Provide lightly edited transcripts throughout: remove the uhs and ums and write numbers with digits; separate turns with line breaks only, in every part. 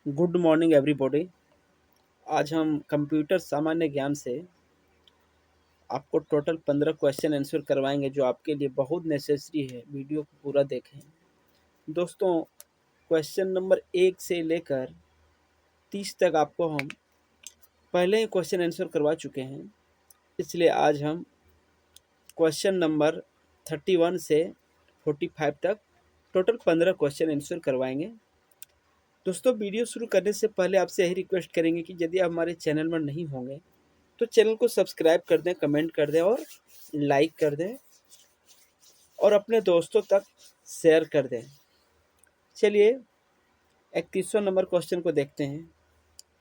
Good morning everybody. आज हम computer सामान्य ज्ञान से आपको टोटल 15 क्वेश्चन आंसर करवाएंगे जो आपके लिए बहुत नेसेसरी है। वीडियो को पूरा देखें दोस्तों। क्वेश्चन नंबर 1 से लेकर 30 तक आपको हम पहले ही क्वेश्चन आंसर करवा चुके हैं, इसलिए आज हम क्वेश्चन नंबर 31 से 45 तक टोटल 15 क्वेश्चन आंसर करवाएंगे। दोस्तों, वीडियो शुरू करने से पहले आपसे यही रिक्वेस्ट करेंगे कि यदि आप हमारे चैनल में नहीं होंगे तो चैनल को सब्सक्राइब कर दें, कमेंट कर दें और लाइक कर दें और अपने दोस्तों तक शेयर कर दें। चलिए 31वां नंबर क्वेश्चन को देखते हैं।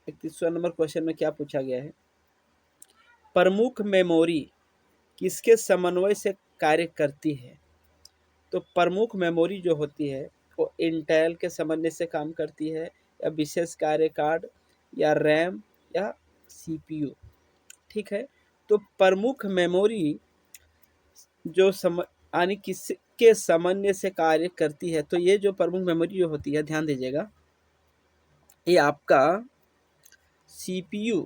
31वां नंबर क्वेश्चन में क्या पूछा गया है? प्रमुख मेमोरी किसके समन्वय से कार्य करती है? तो प्रमुख मेमोरी जो होती है वो इंटेल के समन्वय से काम करती है, या विशेष कार्य कार्ड, या रैम, या सीपीयू। ठीक है, तो प्रमुख मेमोरी जो यानी किसके समन्वय से कार्य करती है, तो ये जो प्रमुख मेमोरी जो होती है, ध्यान दीजिएगा, ये आपका सीपीयू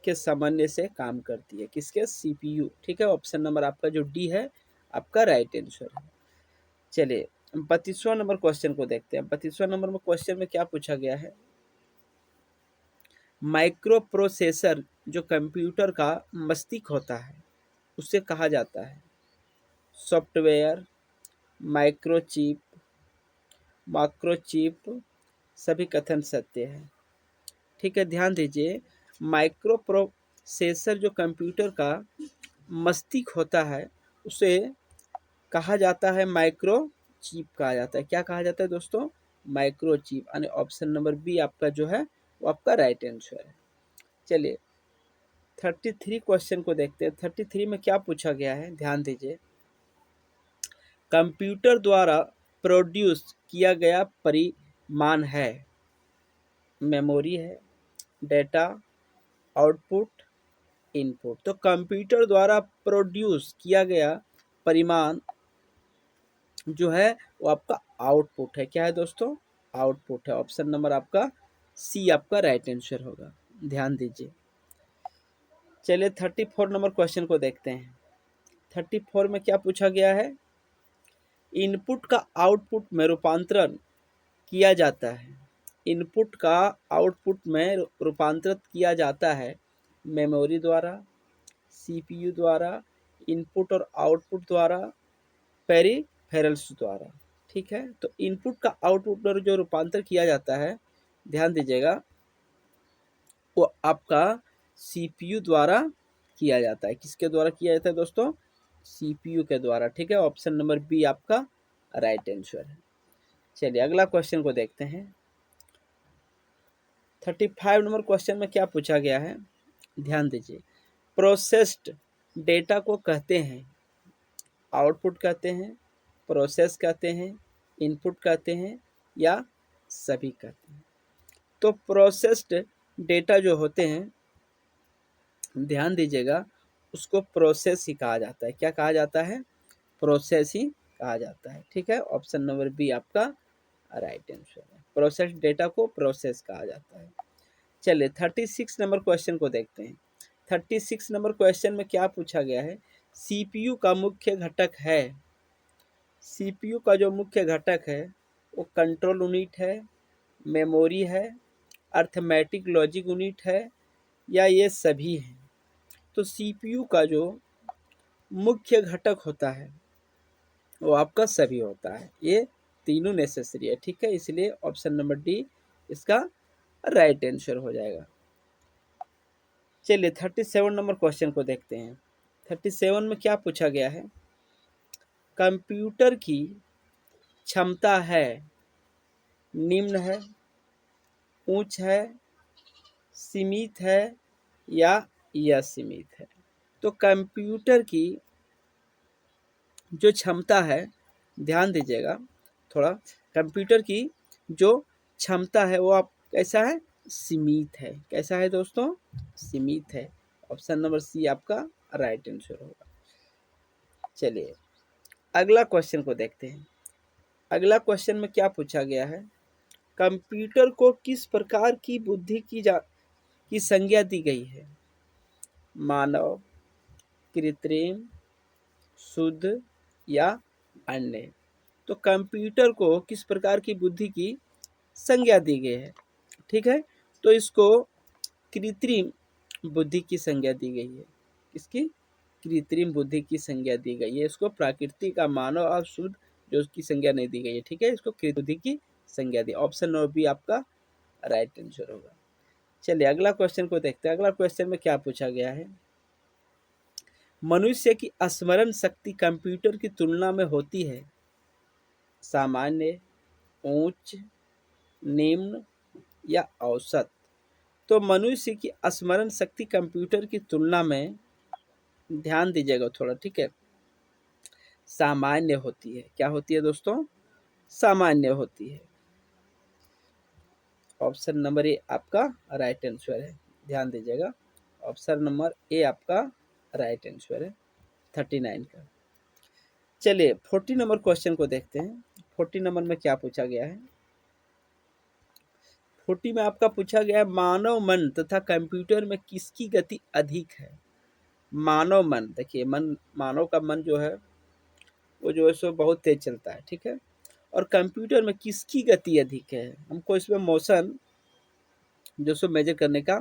के समन्वय से काम करती है। किसके? सीपीयू। ठीक है, ऑप्शन नंबर आपका जो डी है आपका राइट आंसर है। चलिए 32वां नंबर क्वेश्चन को देखते हैं। 32वां नंबर में क्वेश्चन में क्या पूछा गया है? माइक्रो प्रोसेसर जो कंप्यूटर का मस्तिष्क होता है उसे कहा जाता है सॉफ्टवेयर, माइक्रोचिप, माइक्रोचिप, सभी कथन सत्य है। ठीक है, ध्यान दीजिए, माइक्रो प्रोसेसर जो कंप्यूटर का मस्तिष्क होता है उसे कहा जाता है माइक्रो चिप कहा जाता है। क्या कहा जाता है दोस्तों? Micro chip. यानी ऑप्शन नंबर बी आपका जो है वो आपका राइट आंसर है। चलिए 33 क्वेश्चन को देखते हैं। 33 में क्या पूछा गया है, ध्यान दीजिए। कंप्यूटर द्वारा प्रोड्यूस किया गया परिमाण है, मेमोरी है, डेटा, आउटपुट, इनपुट। तो कंप्यूटर द्वारा प्रोड्यूस किया गया परिमाण जो है वो आपका आउटपुट है। क्या है दोस्तों? आउटपुट है। ऑप्शन नंबर आपका सी आपका राइट आंसर होगा। ध्यान दीजिए। चलिए 34 नंबर क्वेश्चन को देखते हैं। 34 में क्या पूछा गया है? इनपुट का आउटपुट में रूपांतरण किया जाता है। इनपुट का आउटपुट में रूपांतरित किया जाता है मेमोरी द्वारा, सीपीयू द्वारा, इनपुट और आउटपुट द्वारा, पेरिफेरल्स द्वारा। ठीक है, तो इनपुट का आउटपुट पर जो रूपांतर किया जाता है, ध्यान दीजिएगा, वो आपका सीपीयू द्वारा किया जाता है। किसके द्वारा किया जाता है दोस्तों? सीपीयू के द्वारा। ठीक है, ऑप्शन नंबर बी आपका राइट आंसर है। चलिए अगला क्वेश्चन को देखते हैं। 35 नंबर क्वेश्चन में क्या पूछा गया है, ध्यान दीजिए। प्रोसेस्ड डेटा को कहते हैं, आउटपुट कहते हैं, प्रोसेस कहते हैं, इनपुट कहते हैं, या सभी कहते हैं? तो प्रोसेस्ड डेटा जो होते हैं, ध्यान दीजिएगा, उसको प्रोसेस ही कहा जाता है। क्या कहा जाता है? प्रोसेस ही कहा जाता है। ठीक है, ऑप्शन नंबर बी आपका राइट आंसर है। प्रोसेस डेटा को प्रोसेस कहा जाता है। चलिए 36 नंबर क्वेश्चन को देखते हैं। 36 नंबर क्वेश्चन में क्या पूछा गया है? सीपीयू का मुख्य घटक है। सीपीयू का जो मुख्य घटक है वो कंट्रोल यूनिट है, मेमोरी है, अर्थमेटिक लॉजिक यूनिट है, या ये सभी हैं? तो सीपीयू का जो मुख्य घटक होता है वो आपका सभी होता है। ये तीनों नेसेसरी है। ठीक है, इसलिए ऑप्शन नंबर डी इसका राइट आंसर हो जाएगा। चलिए 37 नंबर क्वेश्चन को देखते हैं। 37 में क्या पूछा गया है? कंप्यूटर की क्षमता है, निम्न है, उच्च है, सीमित है, या असीमित है? तो कंप्यूटर की जो क्षमता है, ध्यान दीजिएगा थोड़ा, कंप्यूटर की जो क्षमता है वो आप कैसा है? सीमित है। कैसा है दोस्तों? सीमित है। ऑप्शन नंबर सी आपका राइट आंसर होगा। चलिए अगला क्वेश्चन को देखते हैं। अगला क्वेश्चन में क्या पूछा गया है? कंप्यूटर को किस प्रकार की बुद्धि की संज्ञा दी गई है? मानव, कृत्रिम, शुद्ध या अन्य? तो कंप्यूटर को किस प्रकार की बुद्धि की संज्ञा दी गई है? ठीक है, तो इसको कृत्रिम बुद्धि की संज्ञा दी गई है। इसकी कृत्रिम बुद्धि की संज्ञा दी गई है। इसको प्राकृतिक का मानव और शुद्ध जो उसकी संज्ञा नहीं दी गई है। ठीक है, इसको कृत्रिम बुद्धि की संज्ञा दी। ऑप्शन नंबर बी आपका राइट आंसर होगा। चलिए अगला क्वेश्चन को देखते हैं। अगला क्वेश्चन में क्या पूछा गया है? मनुष्य की स्मरण शक्ति कंप्यूटर की तुलना में होती है सामान्य, उच्च, निम्न या औसत? तो मनुष्य की स्मरण शक्ति कंप्यूटर की तुलना में, ध्यान दीजिएगा थोड़ा, ठीक है, सामान्य होती है। क्या होती है दोस्तों? सामान्य होती है। ऑप्शन नंबर ए आपका राइट आंसर है। ध्यान दीजिएगा, ऑप्शन नंबर ए आपका राइट आंसर है 39 का। चलिए 40 नंबर क्वेश्चन को देखते हैं। 40 नंबर में क्या पूछा गया है? 40 में आपका पूछा गया है मानव मन तथा कंप्यूटर में किसकी गति अधिक है? मानव मन, देखिए मन, मानव का मन जो है वो जो है सो बहुत तेज चलता है। ठीक है, और कंप्यूटर में किसकी गति अधिक है? हमको इसमें मोशन जो सो मेजर करने का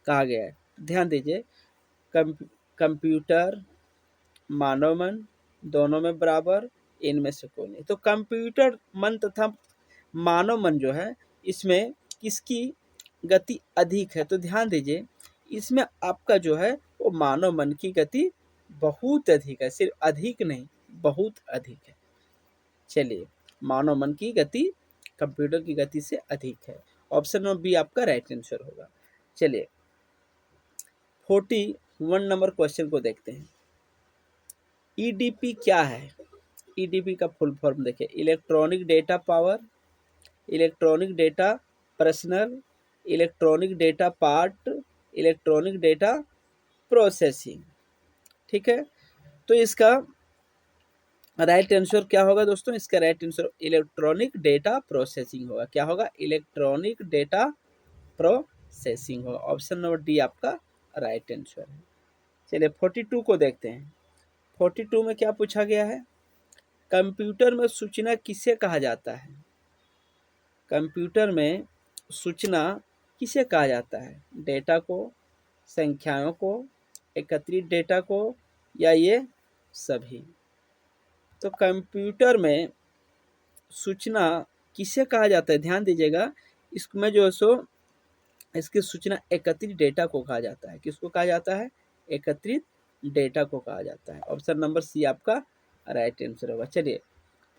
कहा गया है। ध्यान दीजिए, कंप्यूटर, मानव मन दोनों में बराबर, इनमें से कोई नहीं। तो कंप्यूटर मन तथा मानव मन जो है इसमें किसकी गति अधिक है? तो ध्यान दीजिए, इसमें आपका जो है वो मानव मन की गति बहुत अधिक है, सिर्फ अधिक नहीं, बहुत अधिक है। चलिए, मानव मन की गति कंप्यूटर की गति से अधिक है। ऑप्शन नंबर बी आपका राइट आंसर होगा। चलिए 41 नंबर क्वेश्चन को देखते हैं। ईडीपी क्या है? ईडीपी का फुल फॉर्म देखिए, electronic data power, electronic data personal, electronic data part, electronic data processing. ठीक है, तो इसका राइट आंसर क्या होगा दोस्तों? इसका right answer electronic data processing होगा। क्या होगा? इलेक्ट्रॉनिक डेटा प्रोसेसिंग होगा। ऑप्शन नंबर डी आपका राइट आंसर है। चलिए 42 को देखते हैं। 42 में क्या पूछा गया है? कंप्यूटर में सूचना किसे कहा जाता है? कंप्यूटर में सूचना किसे कहा जाता है? डेटा को, संख्याओं को, एकत्रित डेटा को, या ये सभी? तो कंप्यूटर में सूचना किसे कहा जाता है? ध्यान दीजिएगा, इसमें जो है सो इसकी सूचना एकत्रित डेटा को कहा जाता है। किसको कहा जाता है? एकत्रित डेटा को कहा जाता है। ऑप्शन नंबर सी आपका राइट आंसर होगा। चलिए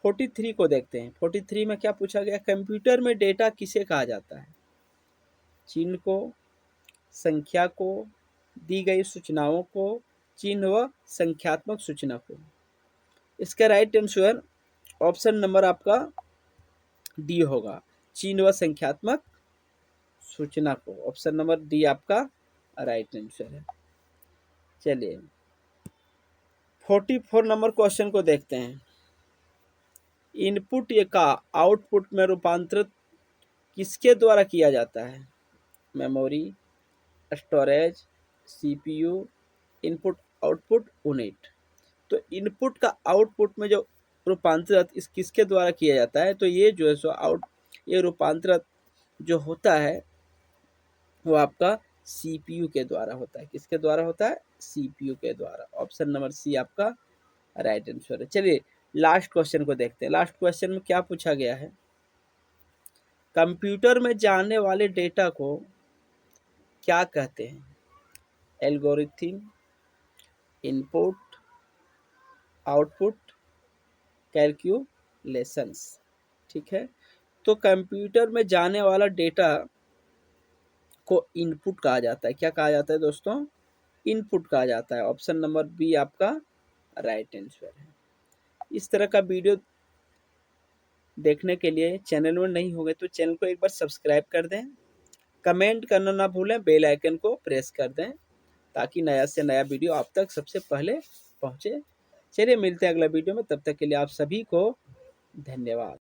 43 को देखते हैं। 43 में क्या पूछा गया? कंप्यूटर में डेटा किसे कहा जाता है? चिन्ह को, संख्या को, दी गई सूचनाओं को, चिन्ह व संख्यात्मक सूचना को। इसका राइट आंसर ऑप्शन नंबर आपका डी होगा, चिन्ह व संख्यात्मक सूचना को। ऑप्शन नंबर डी आपका राइट आंसर है। चलिए 44 नंबर क्वेश्चन को देखते हैं। इनपुट का आउटपुट में रूपांतरित किसके द्वारा किया जाता है? Memory, storage, CPU, input output unit. तो इनपुट का आउटपुट में जो रूपांतरित इस किसके द्वारा किया जाता है? तो ये जो है सो ये रूपांतरित जो होता है वो आपका सीपीयू के द्वारा होता है। किसके द्वारा होता है? सीपीयू के द्वारा। ऑप्शन नंबर सी आपका राइट आंसर है। चलिए लास्ट क्वेश्चन को देखते हैं। लास्ट क्वेश्चन में क्या पूछा गया है? कंप्यूटर में जाने वाले डेटा को क्या कहते हैं? Algorithm, input, output, calculations. ठीक है, तो कंप्यूटर में जाने वाला डेटा को इनपुट कहा जाता है। क्या कहा जाता है दोस्तों? इनपुट कहा जाता है। ऑप्शन नंबर बी आपका राइट आंसर है। इस तरह का वीडियो देखने के लिए चैनल में नहीं होंगे तो चैनल को एक बार सब्सक्राइब कर दें, कमेंट करना ना भूलें, बेल आइकन को प्रेस कर दें ताकि नया से नया वीडियो आप तक सबसे पहले पहुंचे। चलिए मिलते हैं अगला वीडियो में, तब तक के लिए आप सभी को धन्यवाद।